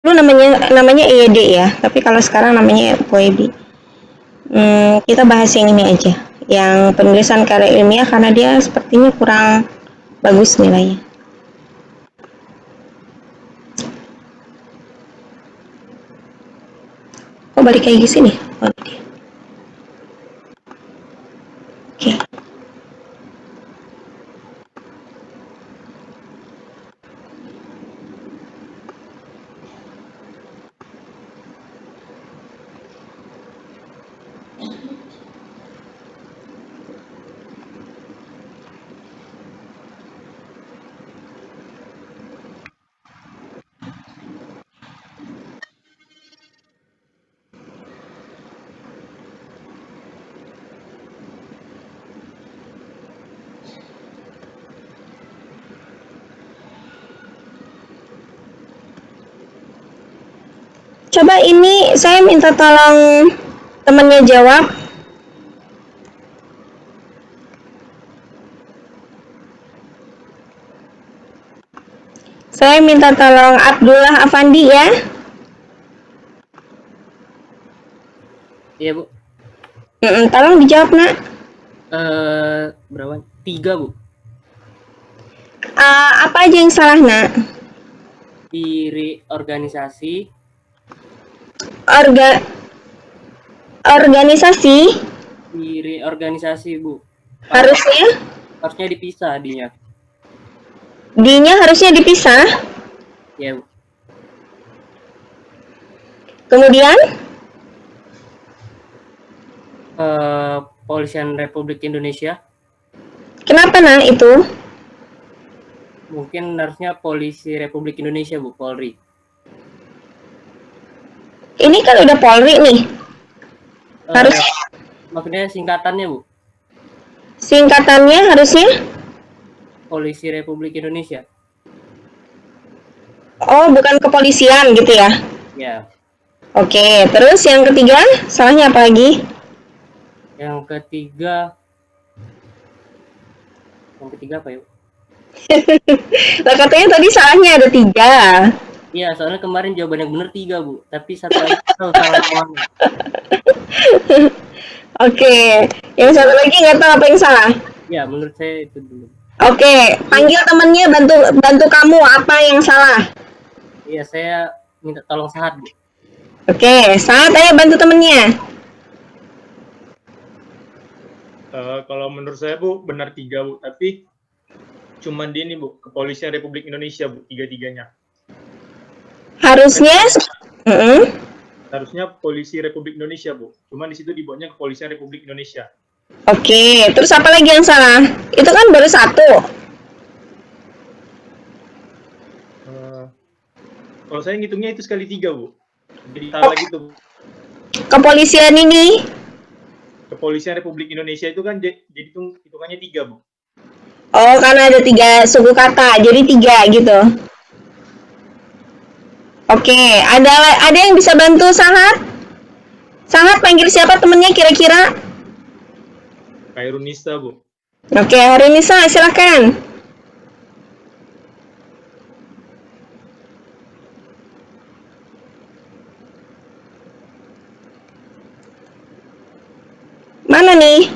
Dulu namanya EYD ya, tapi kalau sekarang namanya FOIB. Kita bahas yang ini aja, yang penulisan karya ilmiah karena dia sepertinya kurang bagus nilainya. Oh, balik kayak gini. Oh, dia. Oke. Coba ini saya minta tolong temannya jawab. Saya minta tolong Abdullah Afandi ya. Iya, Bu. Tolong dijawab, Nak. Berapa? 3, Bu. Apa aja yang salah, Nak? Di organisasi. Organisasi. Di organisasi, Bu. Harusnya dipisah dinya. D-nya harusnya dipisah. Iya, Bu. Kemudian Kepolisian Republik Indonesia. kenapa, Nak, itu? Mungkin harusnya Polisi Republik Indonesia, Bu, Polri. Ini kan udah Polri nih. Harusnya Maksudnya singkatannya, Bu. singkatannya harusnya Polisi Republik Indonesia. Oh, bukan kepolisian gitu ya? Ya. Oke, terus yang ketiga, salahnya apa lagi? Yang ketiga apa ya? Lah katanya tadi salahnya ada 3. Iya, soalnya kemarin jawaban yang benar 3, Bu. Tapi satu lagi salah doang. Oke, yang satu lagi nggak tahu apa yang salah. Ya, menurut saya itu dulu. Oke, panggil temennya bantu kamu apa yang salah. Iya, saya minta tolong Sahat, Bu. Oke, Saat ayo bantu temennya. Kalau menurut saya, Bu, benar 3, Bu. Tapi cuman di ini, Bu, Kepolisian Republik Indonesia, Bu, 3-3-nya. Harusnya Harusnya Polisi Republik Indonesia, Bu. Cuman di situ dibuatnya Kepolisian Republik Indonesia. Oke, terus apa lagi yang salah? Itu kan baru 1. Kalau saya ngitungnya itu sekali 3, Bu. Jadi salah gitu, Bu. Kepolisian ini? Kepolisian Republik Indonesia itu kan jadi hitungannya 3, Bu. Oh, karena ada 3 suku kata, jadi 3 gitu. Oke, ada yang bisa bantu Sahat? Sahat panggil siapa temennya kira-kira? Khairunisa, Bu. Oke, Harinisa silakan. Mana nih?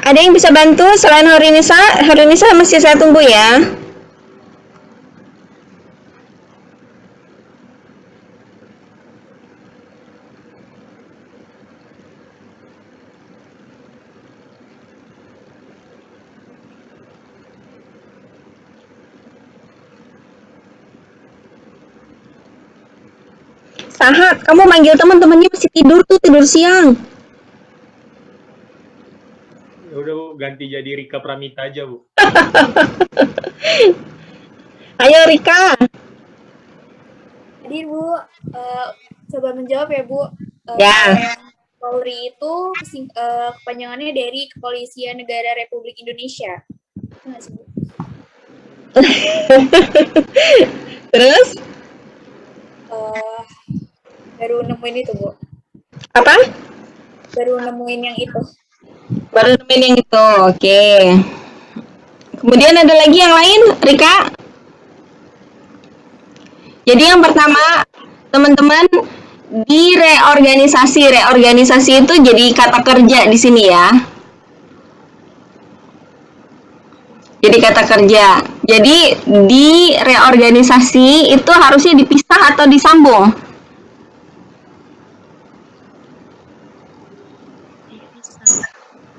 Ada yang bisa bantu selain Harinisa? Harinisa masih saya tunggu ya. Sahat, kamu manggil teman-temannya masih tidur tuh, tidur siang. Ya udah, Bu, ganti jadi Rika Pramita aja, Bu. Ayo Rika. Hadir, Bu. Coba menjawab ya, Bu. Ya. Polri itu kepanjangannya dari Kepolisian Negara Republik Indonesia. Benar sih, Bu? Terus Baru nemuin itu, Bu. apa? Baru nemuin yang itu. Baru nemuin yang itu. Oke. Kemudian ada lagi yang lain, Rika? Jadi yang pertama, teman-teman, di reorganisasi itu jadi kata kerja di sini ya. Jadi kata kerja. Jadi di reorganisasi itu harusnya dipisah atau disambung?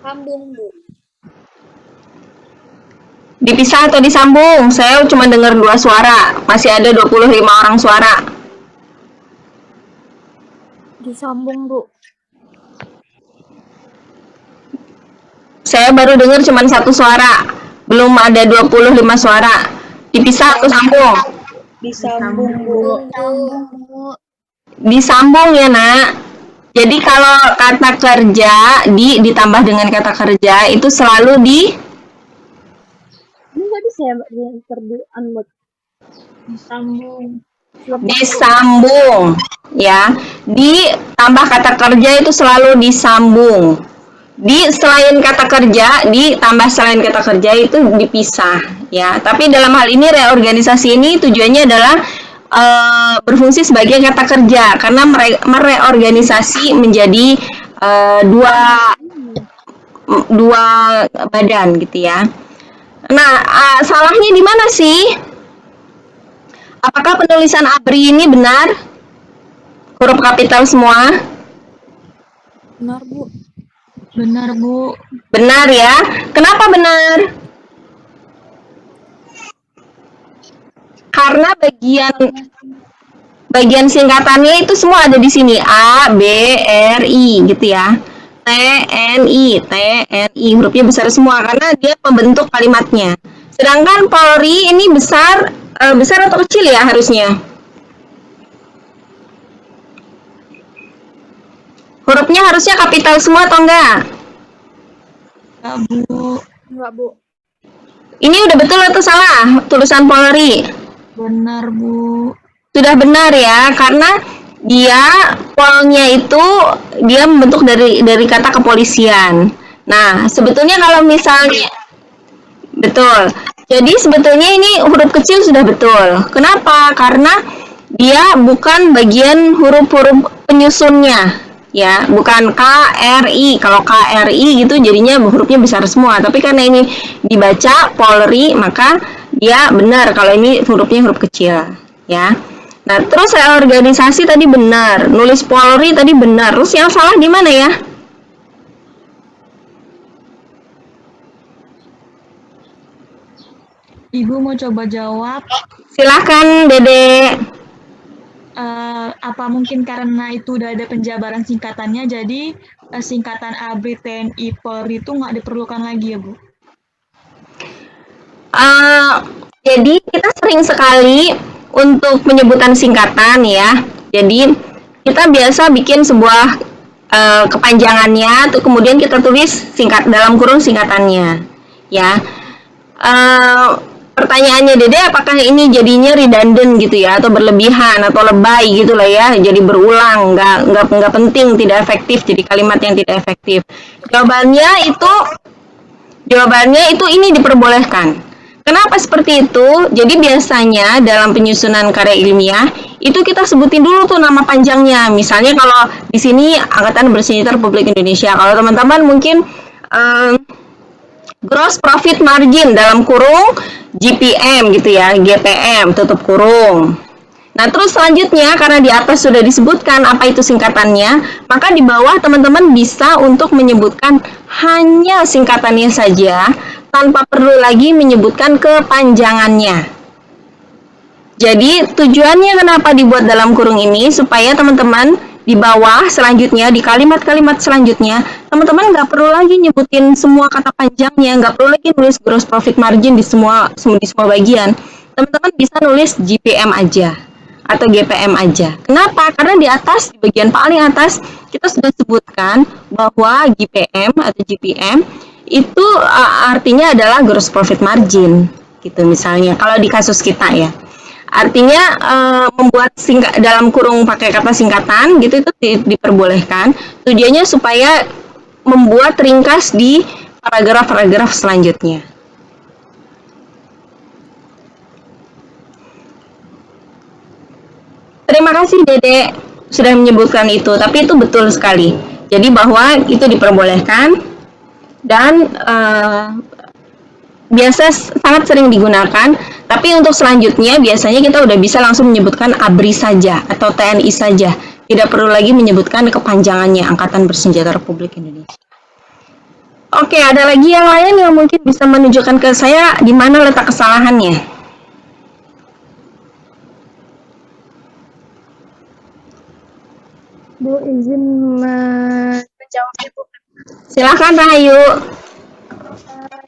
Sambung, Bu. Dipisah atau disambung? Saya cuma dengar 2 suara. Masih ada 25 orang suara. Disambung, Bu. Saya baru dengar cuma 1 suara. Belum ada 25 suara. Dipisah atau sambung? Disambung, Bu. Disambung ya, Nak. Jadi kalau kata kerja ditambah dengan kata kerja itu selalu Ini tadi saya unmute. Disambung. disambung ya. Ditambah kata kerja itu selalu disambung. Selain kata kerja, ditambah selain kata kerja itu dipisah ya. Tapi dalam hal ini reorganisasi ini tujuannya adalah berfungsi sebagai kata kerja karena mereorganisasi menjadi dua badan gitu ya. Nah, salahnya di mana sih? Apakah penulisan ABRI ini benar? Huruf kapital semua? Benar, Bu. Benar, Bu. Benar ya. Kenapa benar? Karena bagian singkatannya itu semua ada di sini. A, B, R, I gitu ya. TNI hurufnya besar semua karena dia pembentuk kalimatnya. Sedangkan Polri ini besar atau kecil ya harusnya? Hurufnya harusnya kapital semua atau enggak? Enggak, Bu. Enggak, Bu. Ini udah betul atau salah tulisan Polri? Benar, Bu. Sudah benar ya, karena polnya itu dia membentuk dari kata kepolisian. Nah, sebetulnya kalau misalnya betul. Jadi sebetulnya ini huruf kecil sudah betul. Kenapa? Karena dia bukan bagian huruf-huruf penyusunnya. Ya, bukan KRI. Kalau KRI gitu jadinya hurufnya besar semua. Tapi karena ini dibaca Polri, maka dia benar kalau ini hurufnya huruf kecil, ya. Nah, terus reorganisasi tadi benar, nulis Polri tadi benar. Terus yang salah di mana ya? Ibu mau coba jawab. Silahkan, Dede. Apa mungkin karena itu udah ada penjabaran singkatannya, jadi singkatan ABRI, TNI, Polri itu nggak diperlukan lagi ya, Bu? Jadi kita sering sekali untuk penyebutan singkatan ya. Jadi kita biasa bikin sebuah kepanjangannya, tuh kemudian kita tulis dalam kurung singkatannya, ya. Pertanyaannya Dede, apakah ini jadinya redundant gitu ya, atau berlebihan atau lebay gitu lah ya, jadi berulang, nggak penting, tidak efektif, jadi kalimat yang tidak efektif. Jawabannya itu ini diperbolehkan. Kenapa seperti itu? Jadi biasanya dalam penyusunan karya ilmiah itu kita sebutin dulu tuh nama panjangnya. Misalnya kalau di sini Angkatan Bersenjata Republik Indonesia, kalau teman-teman mungkin gross profit margin dalam kurung GPM gitu ya, GPM tutup kurung. Nah, terus selanjutnya karena di atas sudah disebutkan apa itu singkatannya, maka di bawah teman-teman bisa untuk menyebutkan hanya singkatannya saja tanpa perlu lagi menyebutkan kepanjangannya. Jadi tujuannya kenapa dibuat dalam kurung ini supaya teman-teman di bawah selanjutnya, di kalimat-kalimat selanjutnya, teman-teman nggak perlu lagi nyebutin semua kata panjangnya, nggak perlu lagi nulis gross profit margin di semua bagian. Teman-teman bisa nulis GPM aja atau GPM aja. Kenapa? Karena di atas, di bagian paling atas, kita sudah sebutkan bahwa GPM atau GPM itu artinya adalah gross profit margin. gitu misalnya kalau di kasus kita ya. Artinya membuat dalam kurung pakai kata singkatan gitu itu diperbolehkan. Tujuannya supaya membuat ringkas di paragraf-paragraf selanjutnya. Terima kasih Dede sudah menyebutkan itu, tapi itu betul sekali. Jadi bahwa itu diperbolehkan dan biasa sangat sering digunakan, tapi untuk selanjutnya biasanya kita udah bisa langsung menyebutkan ABRI saja atau TNI saja. Tidak perlu lagi menyebutkan kepanjangannya Angkatan Bersenjata Republik Indonesia. Oke, ada lagi yang lain yang mungkin bisa menunjukkan ke saya di mana letak kesalahannya? Bu, izin menjawab Bu. Silakan Rahayu.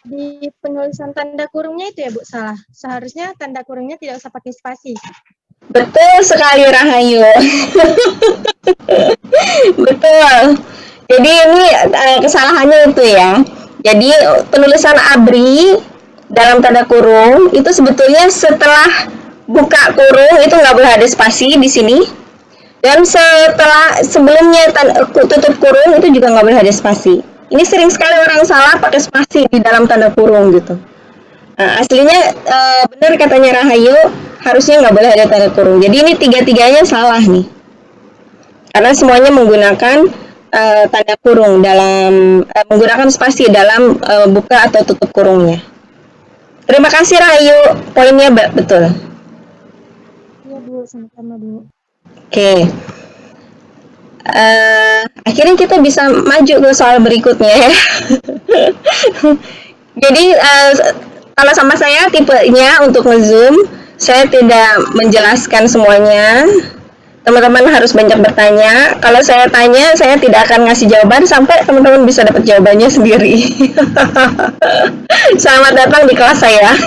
Di penulisan tanda kurungnya itu ya Bu salah. Seharusnya tanda kurungnya tidak usah pakai spasi. Betul sekali Rahayu. Betul. Jadi ini kesalahannya itu ya. Jadi penulisan ABRI dalam tanda kurung itu sebetulnya setelah buka kurung itu nggak boleh ada spasi di sini. Dan sebelumnya tutup kurung itu juga nggak boleh ada spasi. Ini sering sekali orang salah pakai spasi di dalam tanda kurung gitu. Nah, aslinya benar katanya Rahayu, harusnya nggak boleh ada tanda kurung. Jadi ini tiga-tiganya salah nih. Karena semuanya menggunakan tanda kurung dalam menggunakan spasi dalam buka atau tutup kurungnya. Terima kasih Rahayu, poinnya betul. Iya Bu, sama-sama Bu. Oke. Akhirnya kita bisa maju ke soal berikutnya ya. Jadi kalau sama saya tipenya untuk nge-zoom, saya tidak menjelaskan semuanya. Teman-teman harus banyak bertanya. Kalau saya tanya, saya tidak akan ngasih jawaban sampai teman-teman bisa dapat jawabannya sendiri. Selamat datang di kelas saya.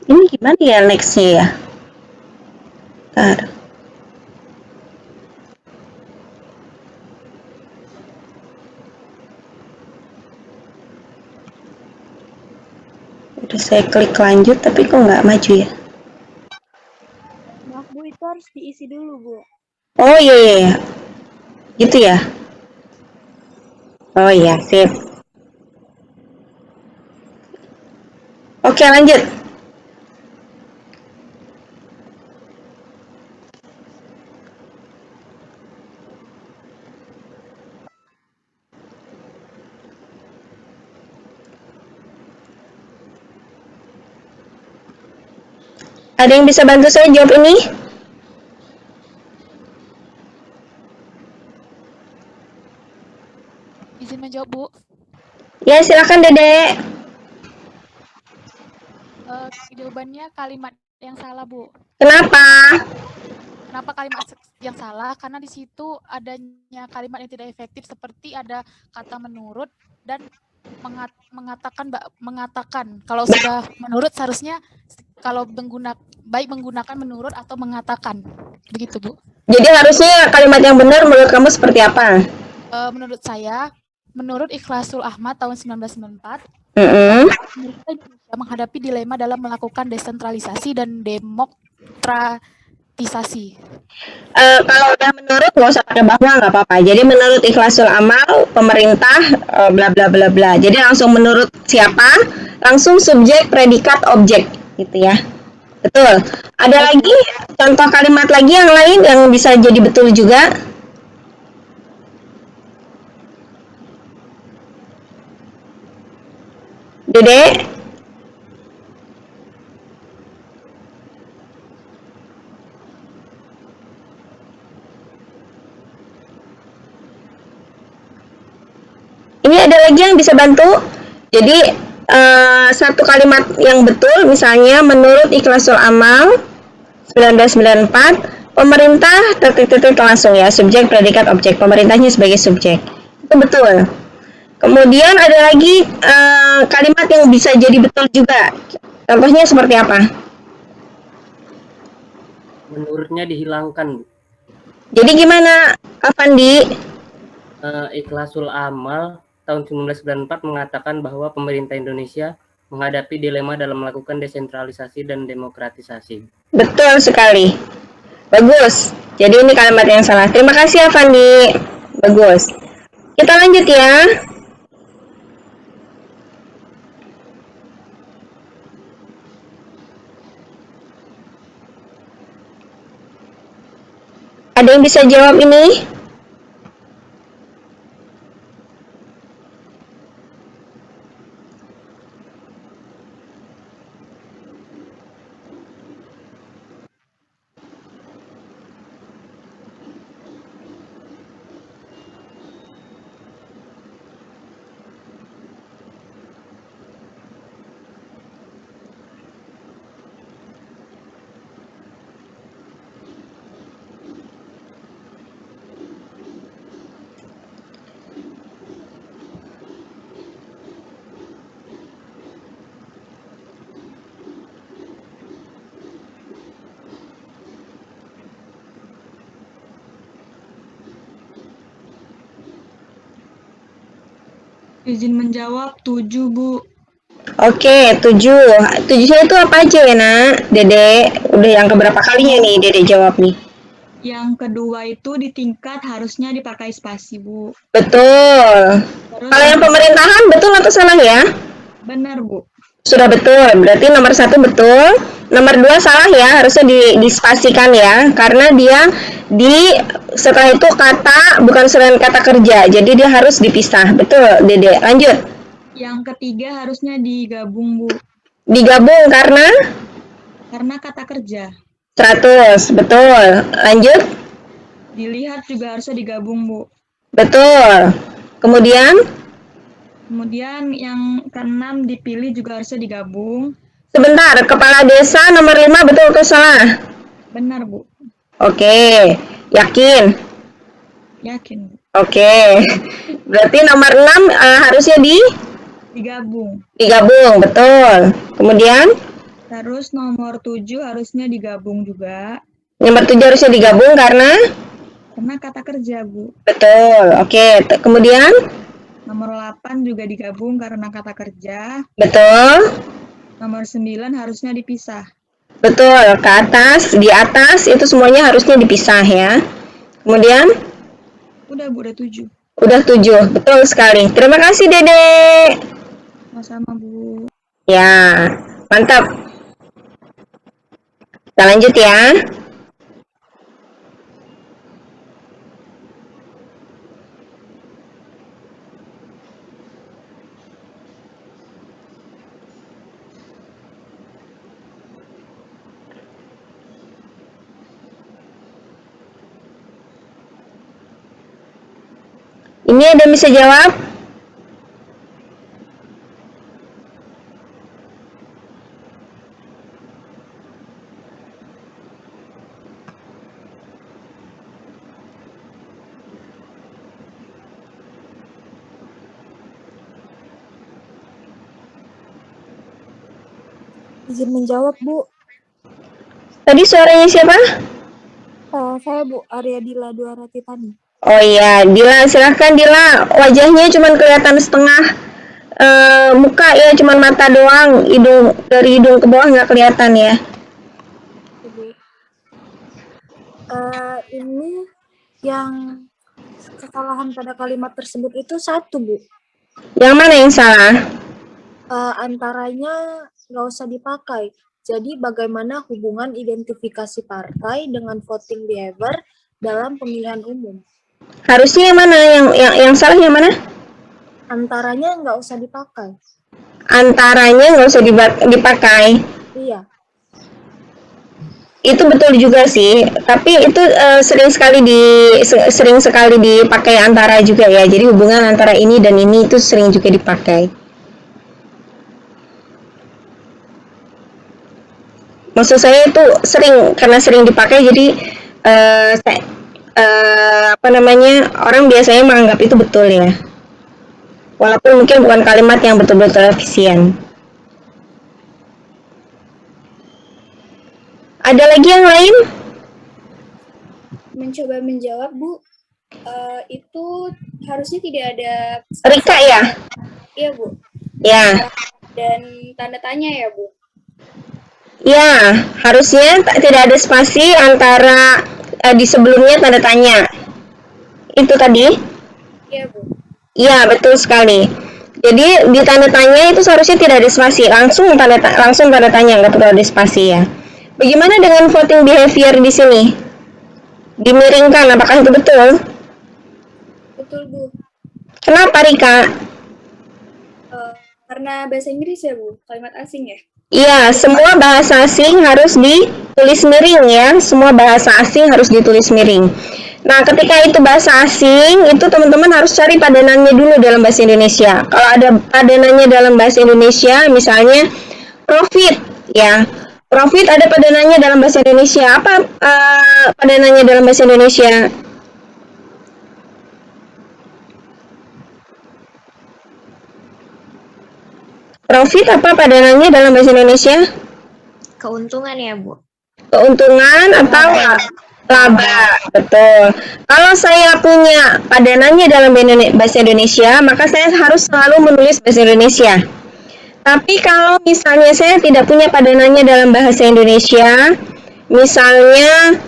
Ini gimana ya nextnya ya? Bentar. Udah saya klik lanjut tapi kok nggak maju ya? Maaf Bu, itu harus diisi dulu Bu. Oh iya iya, iya. Gitu ya? Oh iya, sip. Oke lanjut. Ada yang bisa bantu saya jawab ini? Izin menjawab, Bu. Ya, silakan Dede. Jawabannya kalimat yang salah, Bu. Kenapa? Kenapa kalimat yang salah? Karena di situ adanya kalimat yang tidak efektif seperti ada kata menurut dan mengatakan. Kalau sudah menurut seharusnya kalau menggunakan menurut atau mengatakan. Begitu, Bu. Jadi harusnya kalimat yang benar menurut kamu seperti apa? Menurut saya, menurut Ikhlasul Ahmad tahun 1994, Indonesia menghadapi dilema dalam melakukan desentralisasi dan demokratisasi. Kalau udah menurut nggak usah pakai bahwa, nggak apa-apa. Jadi menurut Ikhlasul Amal, pemerintah, bla bla bla bla. Jadi langsung menurut siapa? Langsung subjek, predikat, objek, gitu ya. Betul. Ada lagi contoh kalimat lagi yang lain yang bisa jadi betul juga? Dede? aja yang bisa bantu. Jadi satu kalimat yang betul, misalnya menurut Ikhlasul Amal 1994, pemerintah titik-titik langsung ya, subjek, predikat, objek. Pemerintahnya sebagai subjek. Itu betul. Kemudian ada lagi kalimat yang bisa jadi betul juga. Contohnya seperti apa? Menurutnya dihilangkan, Bu. Jadi gimana, Afandi? Ikhlasul Amal tahun 1994 mengatakan bahwa pemerintah Indonesia menghadapi dilema dalam melakukan desentralisasi dan demokratisasi. Betul sekali. Bagus. Jadi ini kalimat yang salah. Terima kasih Afandi. Bagus. Kita lanjut ya. Ada yang bisa jawab ini? Izin menjawab 7, Bu. Oke, 7. 7-nya itu apa aja ya, Nak? Dede, udah yang keberapa kalinya nih Dede jawab nih? Yang kedua itu di tingkat harusnya dipakai spasi, Bu. Betul. Terus Kalau yang pemerintahan betul atau salah ya? benar, Bu. Sudah betul. Berarti nomor 1 betul. Nomor 2 salah ya, harusnya dispasikan ya, karena dia setelah itu kata bukan selain kata kerja, jadi dia harus dipisah. Betul, Dede. Lanjut. Yang ketiga harusnya digabung, Bu. Digabung karena Kata kerja. 100. Betul. Lanjut. Dilihat juga harusnya digabung, Bu. Betul. Kemudian Yang keenam dipilih juga harusnya digabung. sebentar, kepala desa nomor 5 betul atau salah? Benar, Bu. Oke, yakin? Yakin, Bu. Oke. Berarti nomor 6 harusnya Digabung. digabung, betul. Kemudian Terus nomor 7 harusnya digabung juga. nomor 7 harusnya digabung karena Kata kerja, Bu. betul. Oke, kemudian Nomor 8 juga digabung karena kata kerja. betul. Nomor 9 harusnya dipisah. Betul, ke atas, di atas itu semuanya harusnya dipisah ya. Kemudian Udah, Bu, udah 7. udah 7, betul sekali. Terima kasih Dede. Sama-sama, Bu. Ya, mantap. Kita lanjut ya. Ini ada yang bisa jawab? Izin menjawab, Bu. Tadi suaranya siapa? Saya Bu Arya Dila Duaratitani. Oh iya, Dila, silahkan Dila. Wajahnya cuma kelihatan setengah muka ya, cuma mata doang. Dari hidung ke bawah nggak kelihatan ya. Bu. Ini yang kesalahan pada kalimat tersebut itu 1, Bu. Yang mana yang salah? Antaranya nggak usah dipakai. Jadi bagaimana hubungan identifikasi partai dengan voting behavior dalam pemilihan umum? Harusnya yang mana? Yang salah yang mana? Antaranya nggak usah dipakai. Antaranya nggak usah dipakai. Iya. Itu betul juga sih, tapi itu sering sekali dipakai antara juga ya. Jadi hubungan antara ini dan ini itu sering juga dipakai. Maksud saya itu karena sering dipakai, jadi apa namanya, orang biasanya menganggap itu betul ya. Walaupun mungkin bukan kalimat yang betul-betul efisien. Ada lagi yang lain? Mencoba menjawab, Bu. Itu harusnya tidak ada Rika ya? Iya, Bu. Ya. Dan tanda tanya ya, Bu. Ya, harusnya tidak ada spasi antara di sebelumnya tanda tanya. Itu tadi? Iya, Bu. Iya, betul sekali. Jadi di tanda tanya itu seharusnya tidak ada spasi, langsung tanda tanya, nggak perlu ada spasi ya. Bagaimana dengan voting behavior di sini? Dimiringkan, apakah itu betul? Betul, Bu. Kenapa, Rika? Karena bahasa Inggris ya, Bu, kalimat asing ya. Iya, semua bahasa asing harus ditulis miring ya. Semua bahasa asing harus ditulis miring. Nah, ketika itu bahasa asing, itu teman-teman harus cari padanannya dulu dalam bahasa Indonesia. Kalau ada padanannya dalam bahasa Indonesia, misalnya profit, ya. Profit ada padanannya dalam bahasa Indonesia. Apa padanannya dalam bahasa Indonesia? Profit apa padanannya dalam bahasa Indonesia? Keuntungan ya, Bu. Keuntungan atau laba? Betul. Kalau saya punya padanannya dalam bahasa Indonesia, maka saya harus selalu menulis bahasa Indonesia. Tapi kalau misalnya saya tidak punya padanannya dalam bahasa Indonesia, misalnya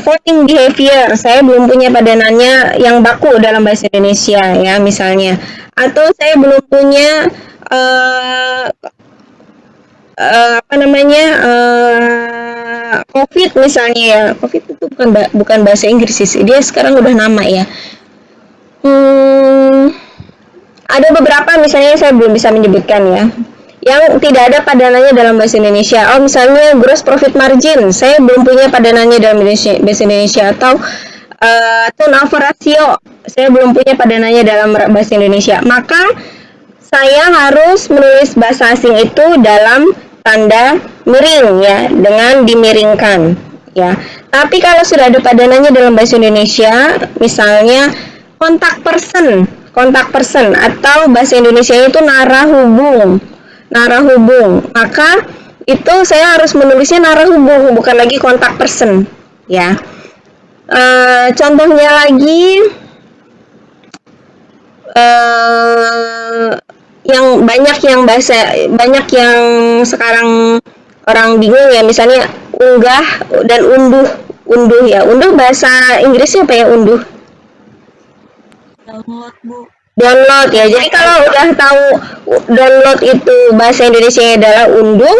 voting behavior, saya belum punya padanannya yang baku dalam bahasa Indonesia ya misalnya, atau saya belum punya apa namanya COVID misalnya ya. COVID itu bukan bahasa Inggris sih, dia sekarang udah nama ya. Ada beberapa misalnya saya belum bisa menyebutkan ya, yang tidak ada padanannya dalam bahasa Indonesia. Oh, misalnya gross profit margin, saya belum punya padanannya dalam bahasa Indonesia. Atau turnover ratio, saya belum punya padanannya dalam bahasa Indonesia. Maka saya harus menulis bahasa asing itu dalam tanda miring ya, dengan dimiringkan ya. Tapi kalau sudah ada padanannya dalam bahasa Indonesia, misalnya kontak person atau bahasa Indonesia itu narah hubung, maka itu saya harus menulisnya narah hubung, bukan lagi kontak person ya. Contohnya lagi yang banyak yang sekarang orang bingung ya, misalnya unggah dan unduh ya. Unduh bahasa Inggrisnya apa ya? Unduh, Download, Bu. download ya. Jadi kalau udah tahu download itu bahasa Indonesianya adalah unduh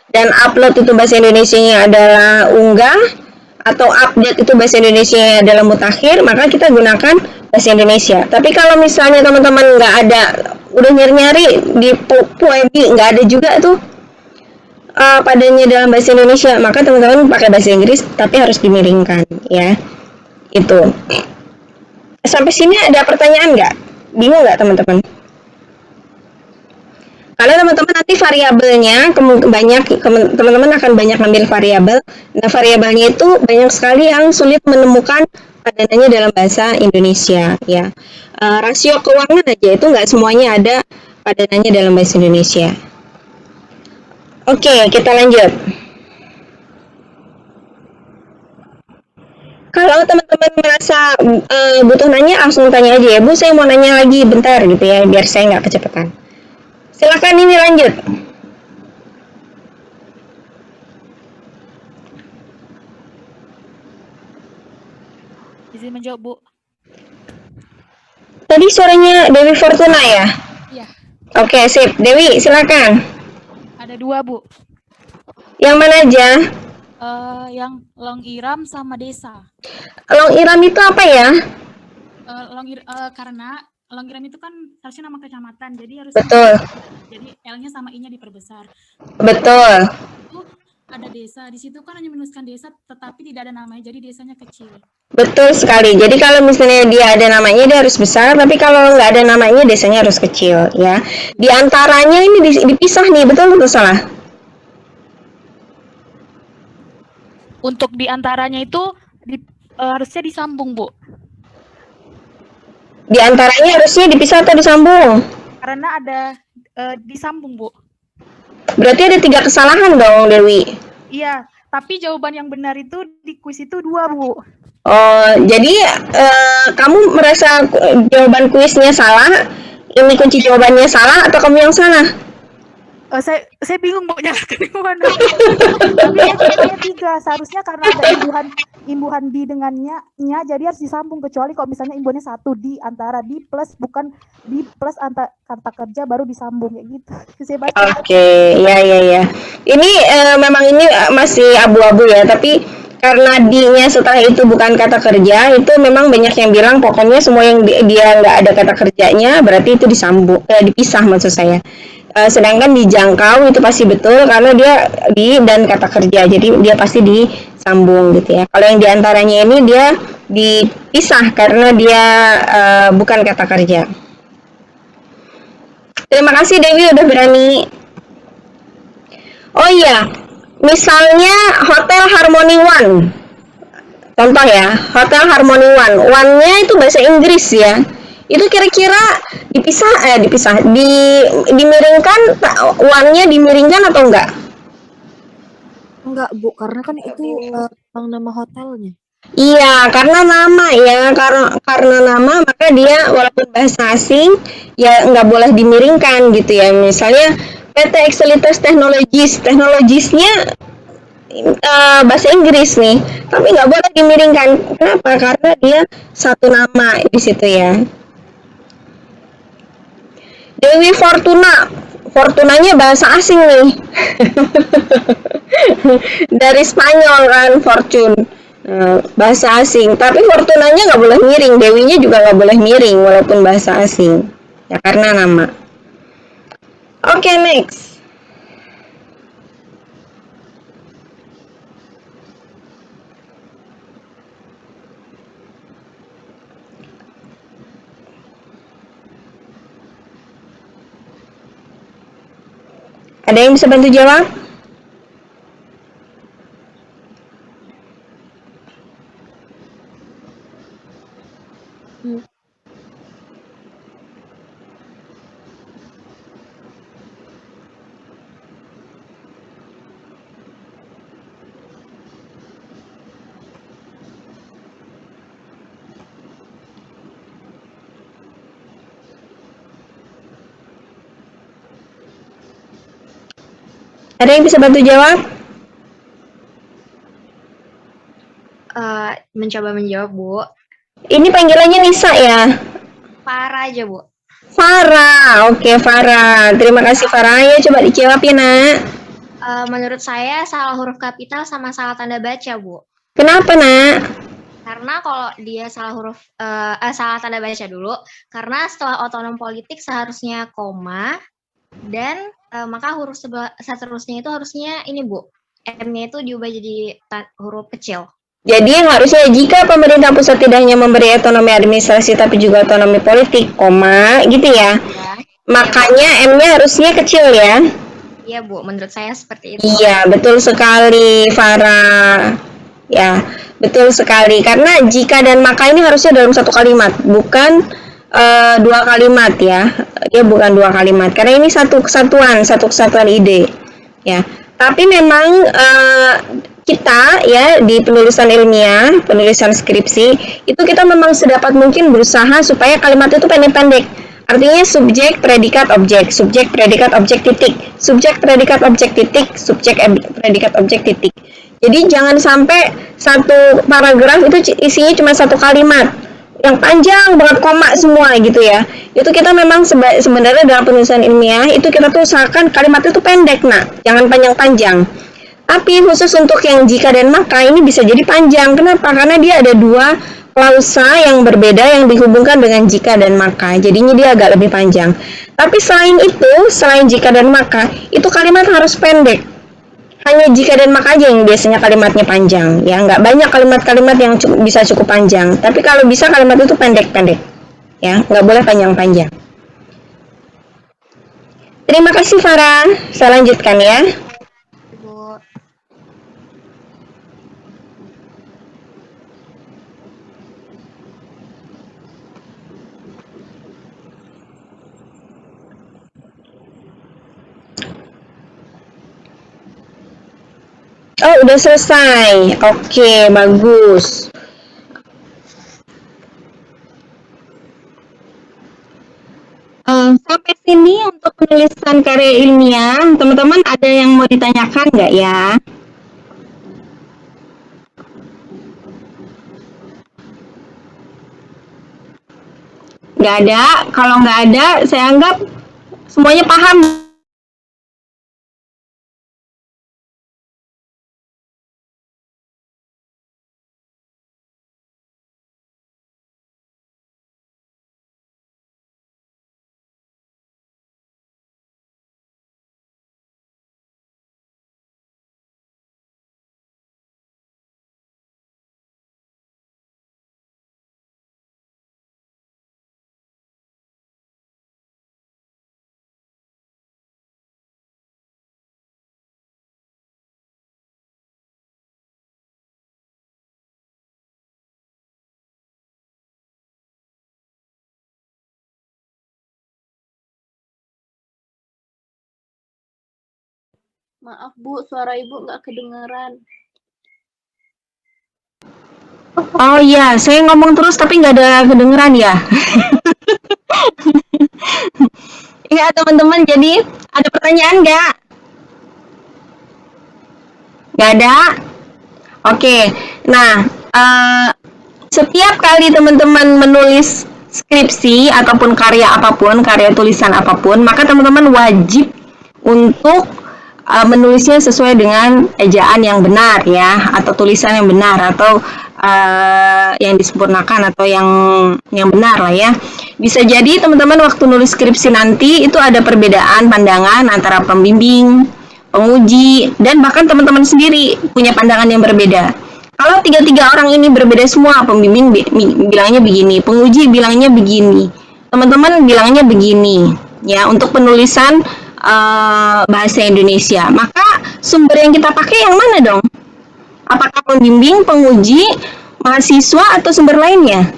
dan upload itu bahasa Indonesianya adalah unggah, atau update itu bahasa Indonesianya adalah mutakhir, maka kita gunakan bahasa Indonesia. Tapi kalau misalnya teman-teman nggak ada, udah nyari-nyari di PUEBI nggak ada juga tuh padanya dalam bahasa Indonesia, maka teman-teman pakai bahasa Inggris tapi harus dimiringkan ya. Itu. Sampai sini ada pertanyaan nggak? Bingung nggak teman-teman? Kalau teman-teman nanti variabelnya teman-teman akan banyak ngambil variabel. Nah, variabelnya itu banyak sekali yang sulit menemukan padanannya dalam bahasa Indonesia ya. Rasio keuangan aja itu nggak semuanya ada padanannya dalam bahasa Indonesia. Oke, kita lanjut. Kalau teman-teman merasa butuh nanya, langsung tanya aja ya, Bu, saya mau nanya lagi bentar gitu ya, biar saya nggak kecepatan. Silakan, ini lanjut. Izin menjawab, Bu. Tadi suaranya Dewi Fortuna ya? Iya. Oke, sip. Dewi, silakan. Ada 2, Bu. Yang mana aja? Yang Longiram sama desa. Longiram itu apa ya? Karena Longiram itu kan harusnya nama kecamatan, jadi harus Betul. jadi L-nya sama I-nya diperbesar. Betul. Itu ada desa. Di situ kan hanya menuliskan desa, tetapi tidak ada namanya, jadi desanya kecil. Betul sekali. Jadi kalau misalnya dia ada namanya dia harus besar, tapi kalau nggak ada namanya desanya harus kecil ya. Di antaranya ini dipisah nih, betul atau salah? Untuk di antaranya itu harusnya disambung, Bu. Di antaranya harusnya dipisah atau disambung? Karena ada disambung, Bu. Berarti ada 3 kesalahan dong, Dewi. Iya, tapi jawaban yang benar itu di kuis itu 2, Bu. Oh, jadi kamu merasa jawaban kuisnya salah? Ini kunci jawabannya salah atau kamu yang salah? Saya bingung mau nyalakan yang mana. Tapi yang 3 seharusnya karena ada imbuhan di dengannya, jadi harus disambung, kecuali kalau misalnya imbuhannya 1 di antara di plus, bukan di plus antar kata kerja baru disambung kayak gitu. Saya baca. Oke, ya. Ini memang ini masih abu-abu ya, tapi karena D-nya setelah itu bukan kata kerja, itu memang banyak yang bilang pokoknya semua yang dia nggak ada kata kerjanya berarti itu disambung, dipisah maksud saya. Sedangkan dijangkau itu pasti betul karena dia di dan kata kerja, jadi dia pasti disambung gitu ya. Kalau yang diantaranya ini dia dipisah karena dia bukan kata kerja. Terima kasih Dewi udah berani. Oh iya, misalnya Hotel Harmony One, contoh ya, Hotel Harmony One, one-nya itu bahasa Inggris ya. Itu kira-kira dimiringkan, one-nya dimiringkan atau enggak? Enggak, Bu, karena kan itu memang nama hotelnya. Iya, karena nama ya, karena nama maka dia walaupun bahasa asing ya nggak boleh dimiringkan gitu ya. Misalnya PT Excellitas Technologies-nya bahasa Inggris nih, tapi nggak boleh dimiringkan. Kenapa? Karena dia satu nama di situ ya. Dewi Fortunanya bahasa asing nih. Dari Spanyol kan, Fortune. Bahasa asing, tapi Fortunanya nggak boleh miring, Dewinya juga nggak boleh miring walaupun bahasa asing ya karena nama. Oke, next. Ada yang bisa bantu jawab? Ada yang bisa bantu jawab? Mencoba menjawab, Bu. Ini panggilannya Nisa ya? Farah aja, Bu. Farah, oke Farah. Terima kasih Farah. Ya coba dijawab ya nak. Menurut saya salah huruf kapital sama salah tanda baca, Bu. Kenapa nak? Karena kalau dia salah tanda baca dulu, karena setelah otonom politik seharusnya koma, dan maka huruf seterusnya itu harusnya ini, Bu. M-nya itu diubah jadi huruf kecil. Jadi yang harusnya jika pemerintah pusat tidak hanya memberi otonomi administrasi tapi juga otonomi politik, koma, gitu ya. Makanya M-nya harusnya kecil ya. Iya, Bu. Menurut saya seperti itu. Iya, betul sekali Farah. Ya, betul sekali. Karena jika dan maka ini harusnya dalam satu kalimat, bukan 2 kalimat ya. Dia bukan 2 kalimat. Karena ini satu kesatuan ide. Ya. Tapi memang kita ya di penulisan ilmiah, penulisan skripsi, itu kita memang sedapat mungkin berusaha supaya kalimat itu pendek-pendek. Artinya subjek, predikat, objek, subjek, predikat, objek, titik, subjek, predikat, objek, titik, subjek, predikat, objek, titik. Jadi jangan sampai satu paragraf itu isinya cuma 1 kalimat yang panjang banget, koma semua gitu ya. Itu kita memang sebenarnya dalam penulisan ilmiah itu kita tuh usahakan kalimat itu pendek nak, jangan panjang-panjang. Tapi khusus untuk yang jika dan maka ini bisa jadi panjang. Kenapa? Karena dia ada 2 klausa yang berbeda yang dihubungkan dengan jika dan maka. Jadinya dia agak lebih panjang. Tapi selain itu, selain jika dan maka, itu kalimat harus pendek. hanya jika dan maka aja yang biasanya kalimatnya panjang, ya nggak banyak kalimat-kalimat yang bisa cukup panjang. Tapi kalau bisa kalimat itu pendek-pendek, ya nggak boleh panjang-panjang. Terima kasih Farah. Saya lanjutkan ya. Bu. Oh, udah selesai. Oke, bagus. Sampai sini untuk penulisan karya ilmiah, teman-teman ada yang mau ditanyakan nggak ya? Nggak ada. Kalau nggak ada, saya anggap semuanya paham. Maaf Bu, suara Ibu nggak kedengeran. Oh iya, saya ngomong terus tapi nggak ada kedengeran ya. Iya teman-teman, jadi ada pertanyaan nggak? Nggak ada? Oke, nah setiap kali teman-teman menulis skripsi ataupun karya apapun, karya tulisan apapun, maka teman-teman wajib untuk menulisnya sesuai dengan ejaan yang benar ya, atau tulisan yang benar, atau yang disempurnakan atau yang benar lah ya. Bisa jadi teman-teman waktu nulis skripsi nanti itu ada perbedaan pandangan antara pembimbing, penguji, dan bahkan teman-teman sendiri punya pandangan yang berbeda. Kalau tiga orang ini berbeda semua, pembimbing bilangnya begini, penguji bilangnya begini, teman-teman bilangnya begini, ya untuk penulisan bahasa Indonesia, maka sumber yang kita pakai yang mana dong? Apakah pembimbing, penguji, mahasiswa, atau sumber lainnya?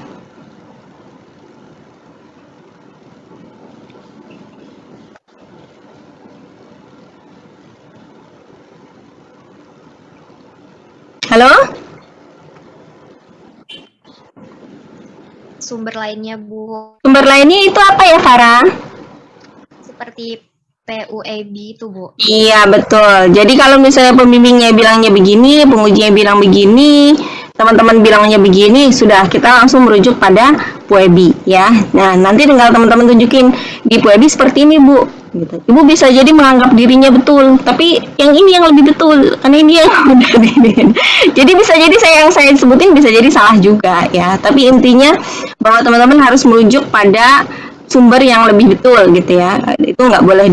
Halo? Sumber lainnya Bu, Sumber lainnya itu apa ya, Farah? seperti PUEB itu Bu. Iya, betul. Jadi kalau misalnya pembimbingnya bilangnya begini, pengujinya bilang begini, teman-teman bilangnya begini, sudah kita langsung merujuk pada PUEB ya. Nah, nanti tinggal teman-teman tunjukin di PUEB seperti ini, Bu. Gitu. Ibu bisa jadi menganggap dirinya betul, tapi yang ini yang lebih betul, karena ini yang benar. Jadi bisa jadi yang saya sebutin bisa jadi salah juga ya. Tapi intinya bahwa teman-teman harus merujuk pada sumber yang lebih betul gitu ya. Itu nggak boleh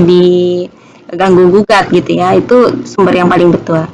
diganggu gugat gitu ya. Itu sumber yang paling betul.